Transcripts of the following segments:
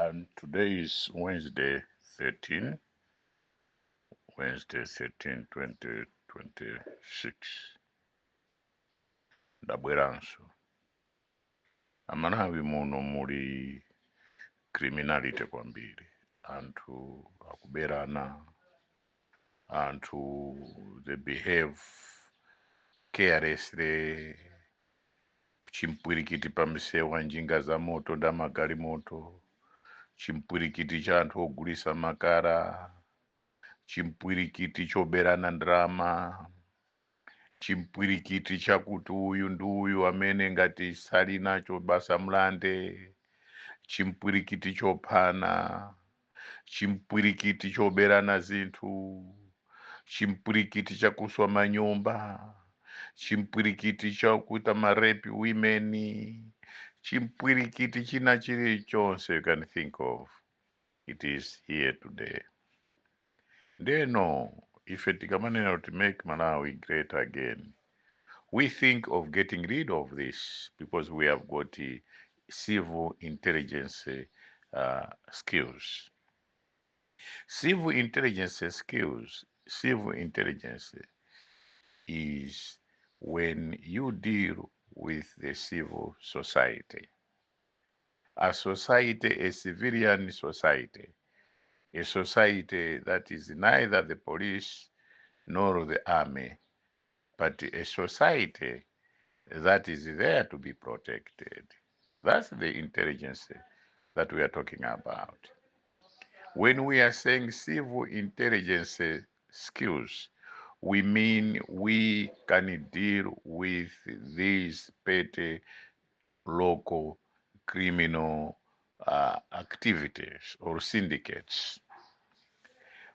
Today is Wednesday 13, 2026. Ndabweranso. Amanawi muno muli criminality kwambiri. Anthu akuberana, anthu they behave carelessly, chimpwirikiti pamisewu njinga za moto nda magalimoto, chimpwirikiti cha anthu ogulisa makara, chimpwirikiti choberana ndrama, chimpwirikiti chakuti uyu ndi uyu amene ngati sali nacho basa mlande, chimpwirikiti chophana, chimpwirikiti choberana zinthu, chimpwirikiti chakuswa manyumba, chimpwirikiti chakuita marepi women, chimpwirikiti china chilichonse you can think of. It is here today. Ndeno, ife tikamanena to make Malawi great again, we think of getting rid of this because we have got the civil intelligence skills. Civil intelligence skills, civil intelligence is when you deal with the civil society. A society, a civilian society, a society that is neither the police nor the army, but a society that is there to be protected. That's the intelligence that we are talking about. When we are saying civil intelligence skills, we mean we can deal with these petty local criminal activities or syndicates.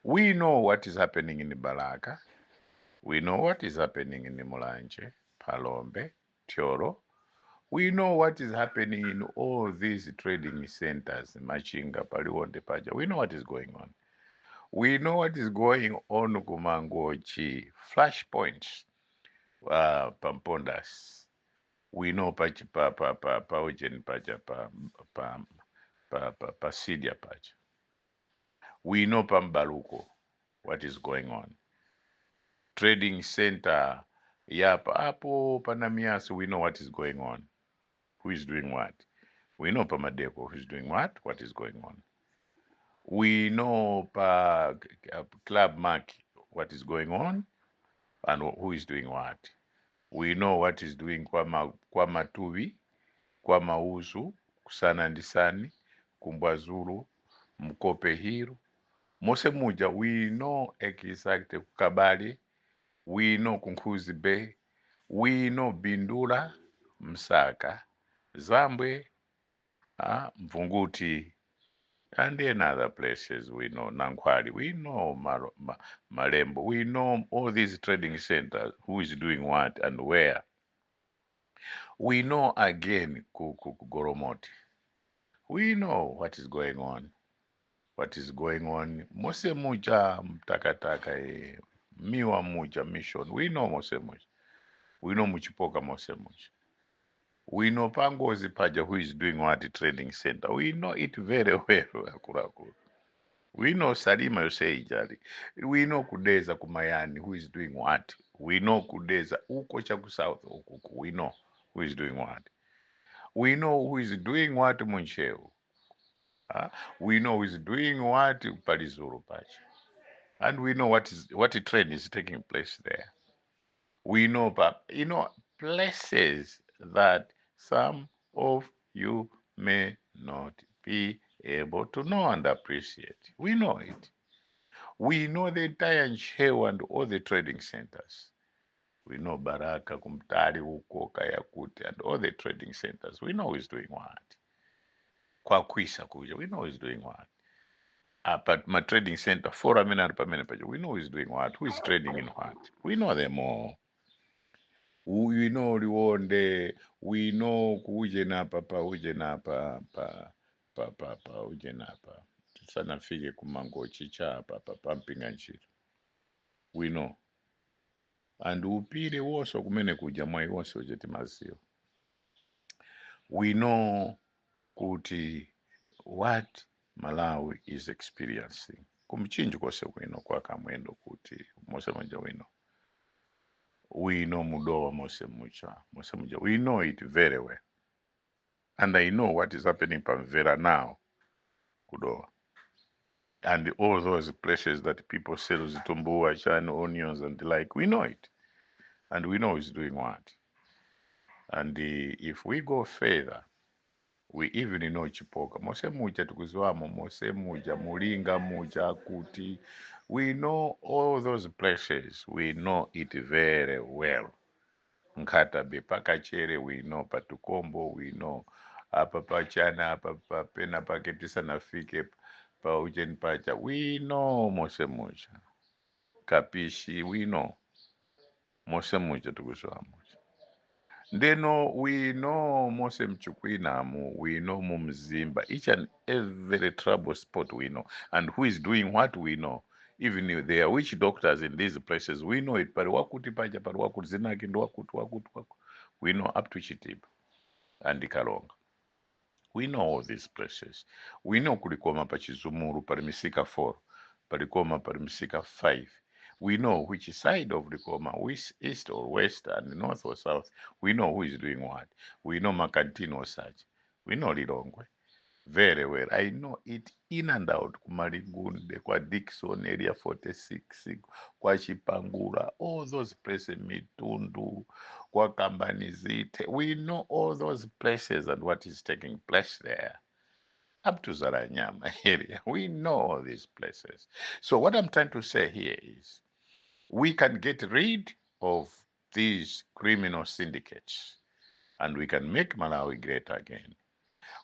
We know what is happening in Balaka. We know what is happening in Mulanje, Palombe, Tioro. We know what is happening in all these trading centers, Machinga, Paliwonde, Paja. We know what is going on. We know what is going on Kumangochi, flashpoints, Pampondas. We know Pachi pa Ojen Paja pa Sidia Paja. We know Pambaluko, what is going on. Trading center, yep, Apo Panamias, we know what is going on. Who is doing what? We know Pamadeko who is doing what is going on. We know Club Mark what is going on and who is doing what. We know what is doing kwa Matuvi, kwa Mauzu, Kusana Ndisani, Kumbwazulu, Mkope Hiru. Mose Muja, we know exactly Kabali, we know Kunkuzi Bay, we know Bindula, Msaka, Zambwe, Mvunguti, and in other places we know Nankwali, we know Malembo, we know all these trading centers, who is doing what and where. We know again Goromoti. We know what is going on. What is going on? Mose Muja Mtakataka, Miwa Muja Mission. We know Mose Muja. We know Muchipoka Mose Muja. We know Pangozi Paja who is doing what at trading center. We know it very well. We know Salima Yoseijali. We know Kudeza Kumayani who is doing what. We know Kudeza Uko Chaku South Ukuku. We know who is doing what. We know who is doing what Muncheo. We know who is doing what Palizuru Pacha. And we know what a trend is taking place there. We know, places that some of you may not be able to know and appreciate. We know it. We know the entire Nchewa and all the trading centers. We know Baraka, Kumtari, Ukoka, Yakuti, and all the trading centers. We know who's doing what. Kwakwisa Kuja, we know who's doing what. But my trading center, we know who's doing what, who is trading in what. We know them all. We know Liwonde, we know kuje napa pa uje napa pa uje napa. Sana fige kumango chicha pa mpinga nchito. We know. And upire woso kumene kuja mwai woso ujeti mazio. We know kuti what Malawi is experiencing kumchinji kwose kwino kwa kamwendo kuti mose muja we know mudowa mose muja we know it very well, and I know what is happening pamvera now kudowa, and all those places that people sell zitumbua, chan, onions and the like, we know it, and we know it's doing what. And if we go further, we even know chipoka mose muja tukuzwamo, mose muja mulinga muja kuti, we know all those places, we know it very well. Nkatabe pakachere we know, patukombo we know, apa pachana apa papena paketisa nafike pa ujeni pacha we know mose muja kapishi we know mose muja tukuzwamo. Ndeno we know mose mchukwinamu, we know mumzimba, each and every trouble spot we know, and who is doing what we know. Even if there are witch doctors in these places, we know it. Pari wakuti paja, pari wakuti zinaki, ndo wakuti. We know up to Chitiba and Kalonga. We know all these places. We know kulikoma pachizumuru, parimisika 4, parikoma parimisika 5. We know which side of Likoma, east or west and north or south. We know who is doing what. We know Makantino such. We know Lilongwe very well. I know it in and out. Kumaligunde, kwa Dixon area 46, kwa Chipangura, all those places, Mitundu, kwa Kambanizite. We know all those places and what is taking place there. Up to Zaranyama area. We know all these places. So what I'm trying to say here is we can get rid of these criminal syndicates and we can make Malawi great again.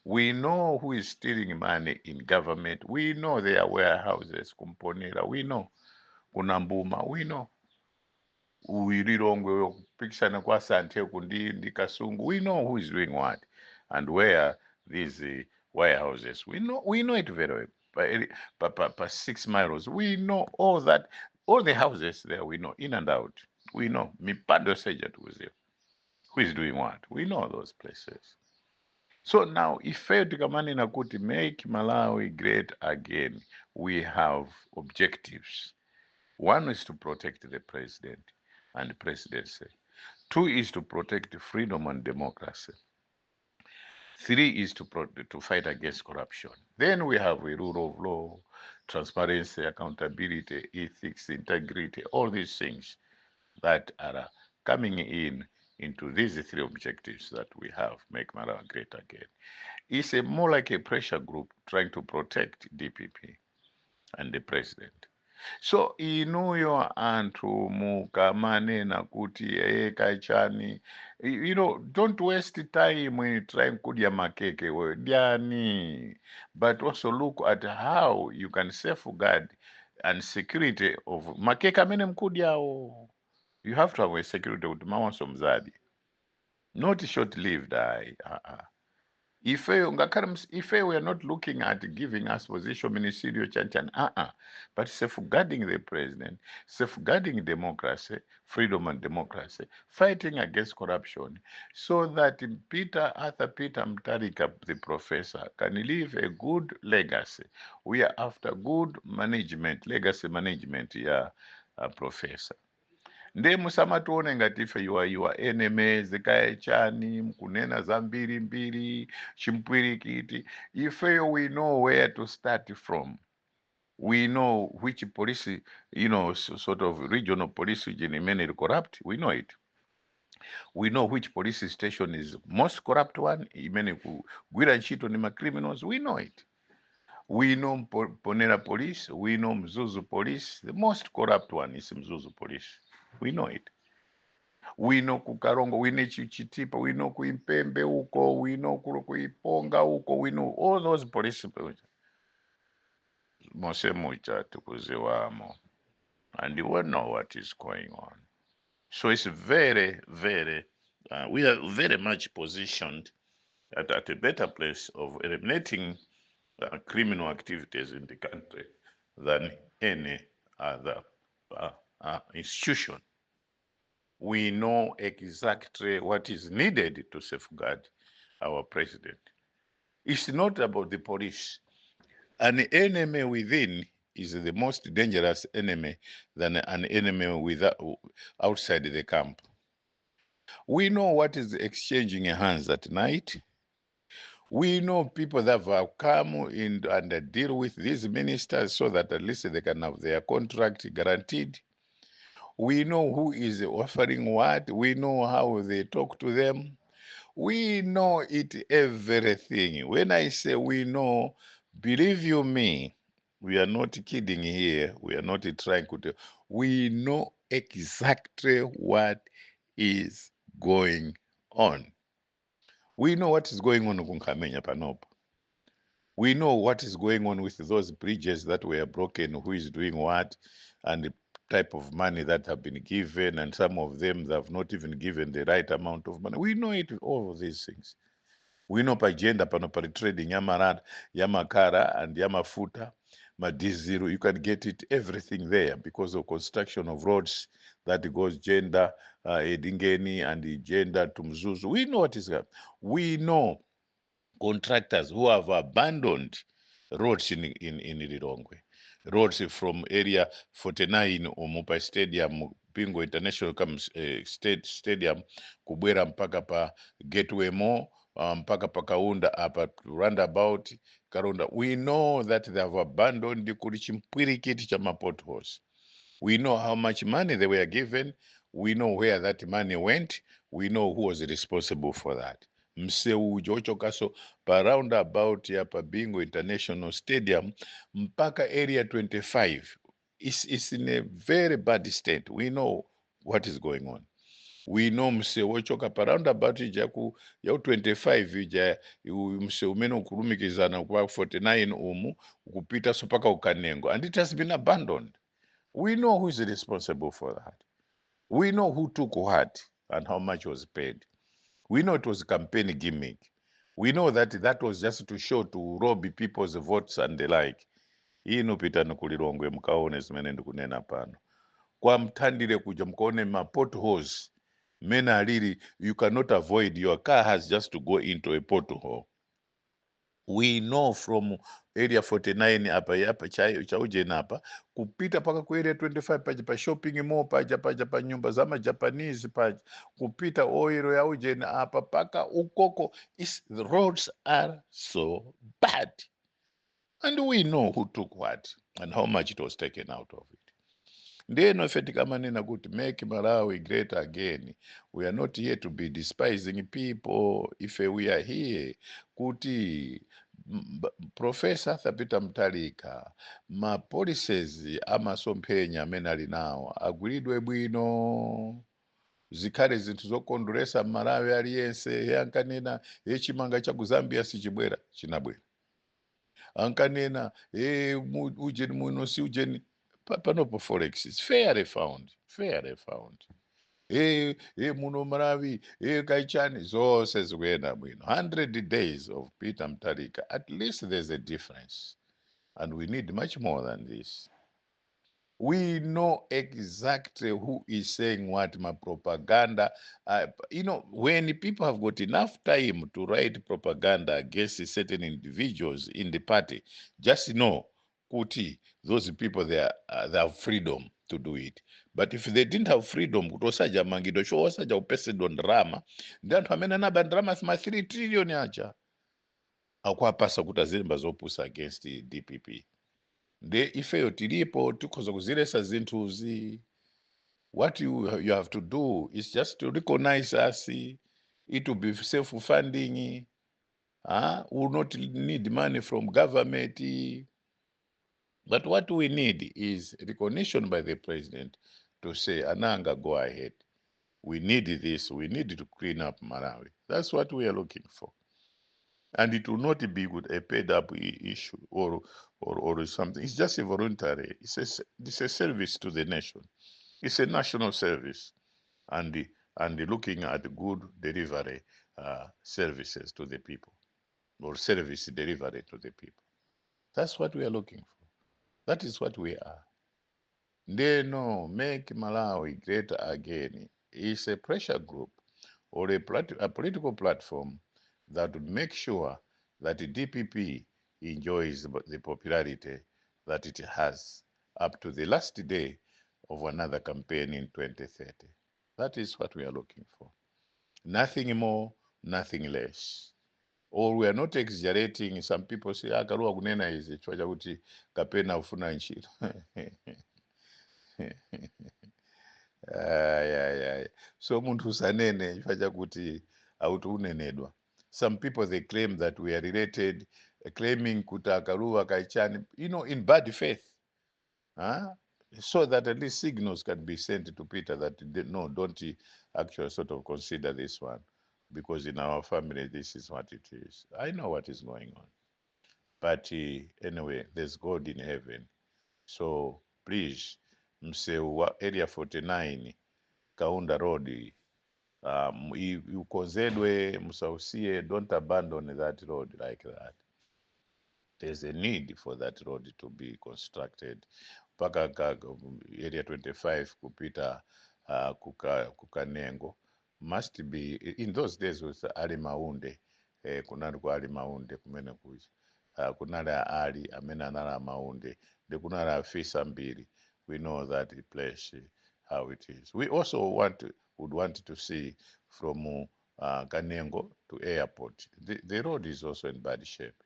We know who is stealing money in government. We know their warehouses, Kumponera. We know Kunambuma. We know Uirirongwe, Pixana Kwasante, Kundi, Kasungu. We know who is doing what and where these warehouses. We know it very well. Per 6 miles. We know all that, all the houses there. We know in and out. We know Mipando Sejat was there. Who is doing what? We know those places. So now, if Tukamani Nakuti make Malawi great again, we have objectives. One is to protect the president and the presidency. 2 is to protect freedom and democracy. 3 is to fight against corruption. Then we have a rule of law, transparency, accountability, ethics, integrity, all these things that are coming into these 3 objectives that we have, make Malawi great again. It's more like a pressure group trying to protect DPP and the president. So inuyo anthu mukamanena kuti kachani, don't waste time when trying kudya makeke dyani, but also look at how you can safeguard and security of makeke amene mkudyawo. You have to have a security kuti mawanso mzadi, not short-lived. If we are not looking at giving us position ministerial chanchan, but safeguarding the president, safeguarding democracy, freedom and democracy, fighting against corruption, so that Arthur Peter Mtarika, the professor, can leave a good legacy. We are after good management, legacy management, professor. Nde musamatuone ngati ife your enemies kaya chani mkunena za mbiri chimpwirikiti. Ifeyo we know where to start from. We know which police, sort of regional police imene corrupt. We know it. We know which police station is most corrupt one, imene kugwira ntchito ni criminals. We know it. We know Ponera police. We know Mzuzu police. The most corrupt one is Mzuzu police. We know it. We know Kukarongo, we know Chichitipa, we know Kuimpembe uko, we know Kuiponga uko, we know all those police. Mose mucha tukuziwamo. And you will know what is going on. So it's very, very, we are very much positioned at a better place of eliminating criminal activities in the country than any other institution. We know exactly what is needed to safeguard our president. It's not about the police. An enemy within is the most dangerous enemy than an enemy without, outside the camp. We know what is exchanging hands at night. We know people that have come in and deal with these ministers so that at least they can have their contract guaranteed. We know who is offering what. We know how they talk to them. We know it everything. When I say we know, believe you me, we are not kidding here. We are not trying to tell. We know exactly what is going on. We know what is going on in Kunkamenya Panopo. We know what is going on with those bridges that were broken, who is doing what, and the type of money that have been given, and some of them that have not even given the right amount of money. We know it, all of these things. We know pagenda pano pari trading yamaranda, yamakara, and yamafuta, madizero. You can get it everything there because of construction of roads that goes gender, Edingeni, and the gender to Mzuzu. We know what is happening. We know contractors who have abandoned roads in Lilongwe. Roads from area 49 Omupa Stadium, Bingo International comes State Stadium, kubwera mpaka pa Gateway Mall, mpaka pa Kaunda apa roundabout Karunda. We know that they have abandoned kuli chimpwirikiti cha potholes. We know how much money they were given. We know where that money went. We know who was responsible for that. Mseu ujochokaso pa roundabout ya pa Bingo International Stadium mpaka area 25 is in a very bad state. We know what is going on. We know mseu wochoka pa roundabout ija ya 25 ija mseu umene ukulumikizana kwa 49 umu ukupita so paka Ukanengo, and it has been abandoned. We know who is responsible for that. We know who took what and how much was paid. We know it was a campaign gimmick. We know that that was just to show to rob people's votes and the like. Ino pita nukulilongwe mkaone zimene ndikunena pano. Kwa mtandile kuja mkaone ma potholes. Mena alili, you cannot avoid. Your car has just to go into a pothole. We know from area 49 hapa chaujeni hapa kupita paka ku area 25 paja pa shopping mall paja pa nyumba za Japanese paja kupita oiro ya ujeni hapa paka ukoko. The roads are so bad, and we know who took what and how much it was taken out of it. Ndeno ife tikamanena kuti make Malawi great again. We are not here to be despising people. If we are here kuti Professor Thapita Mtalika ma policies amasomphenya amene ali nawo agwiridwe bwino, zikhale zinthu zokondweresa Malawi aliyense. Yankanena chimanga cha ku Zambia sichibwera, chinabwera. Ankanena ujeni muno si ujeni panopo forex is fairly found, fairly found. Muno Malawi kaichani zose zikuyenda bwino. 100 days of Peter Mtalika, at least there's a difference, and we need much more than this. We know exactly who is saying what, my propaganda. When people have got enough time to write propaganda against certain individuals in the party, just know, kuti, those people, they have freedom to do it. But if they didn't have freedom, kutosaja mangido show osaja upesedo ndrama, ndi anthu amene anaba ndrama sima 3 trillion aja akwapasa kutazemba zopusa against the DPP. Nde ifeyo tilipo tikhoza kuzilesa zinthuzi. What you have to do is just to recognize us. It will be self-funding. We will not need money from government. But what we need is recognition by the president to say, Ananga, go ahead. We need this. We need to clean up Malawi. That's what we are looking for. And it will not be with a paid up issue or something. It's just a voluntary. It's a service to the nation. It's a national service, and looking at good delivery services to the people, or service delivery to the people. That's what we are looking for. That is what we are. They know make Malawi great again is a pressure group or a political platform that would make sure that the DPP enjoys the popularity that it has up to the last day of another campaign in 2030. That is what we are looking for. Nothing more, nothing less. Or we are not exaggerating. Some people say, Kalua kunena izi, chwa chakuti kapena ufuna nchito. So muntu usanene chifukwa chakuti auti unenedwa. Some people they claim that we are related, claiming kuti Kalua kaichani, in bad faith. Huh? So that at least signals can be sent to Peter that no, don't actually sort of consider this one, because in our family this is what it is. I know what is going on, but anyway, there's God in heaven. So please, mseu area 49 Kaunda Road, ukozedwe msausie, don't abandon that road like that. There's a need for that road to be constructed mpaka area 25 kupita kukanengo must be. In those days with ali maunde, kunali kwa ali maunde kumene kuja, kunali ali amene anali maunde ndi kunali afisa mbiri. We know that place, how it is. We also would want to see from Kanengo to airport. The road is also in bad shape.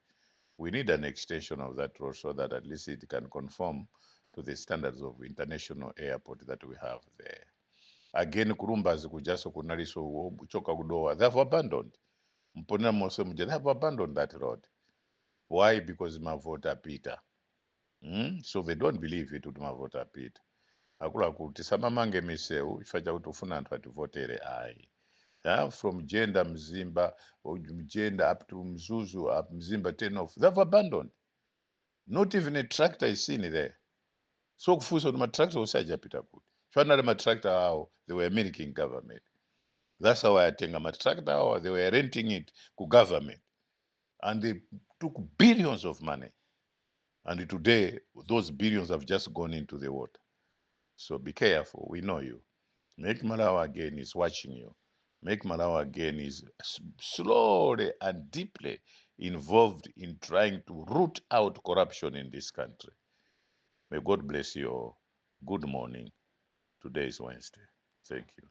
We need an extension of that road so that at least it can conform to the standards of international airport that we have there. Again, Kurumbazi kujaso kunaliso choka kudoa. They have abandoned. Mpona mose mje, they have abandoned that road. Why? Because mavota Peter. So they don't believe it would mavota Peter. Akula kuti samamange miseu ifacha kuti ufuna anthu ativotere ayi. From Jenda Mzimba, or Jenda up to Mzuzu, up Mzimba 10 off, they've abandoned. Not even a tractor is seen there. So kufuso ma tractor usajapita kuti. Finally ma tractor hao, they were milking government. That's how I think ma tractor hao, they were renting it to government. And they took billions of money. And today, those billions have just gone into the water. So be careful. We know you. Make Malawi again is watching you. Make Malawi again is slowly and deeply involved in trying to root out corruption in this country. May God bless you all. Good morning. Today is Wednesday. Thank you.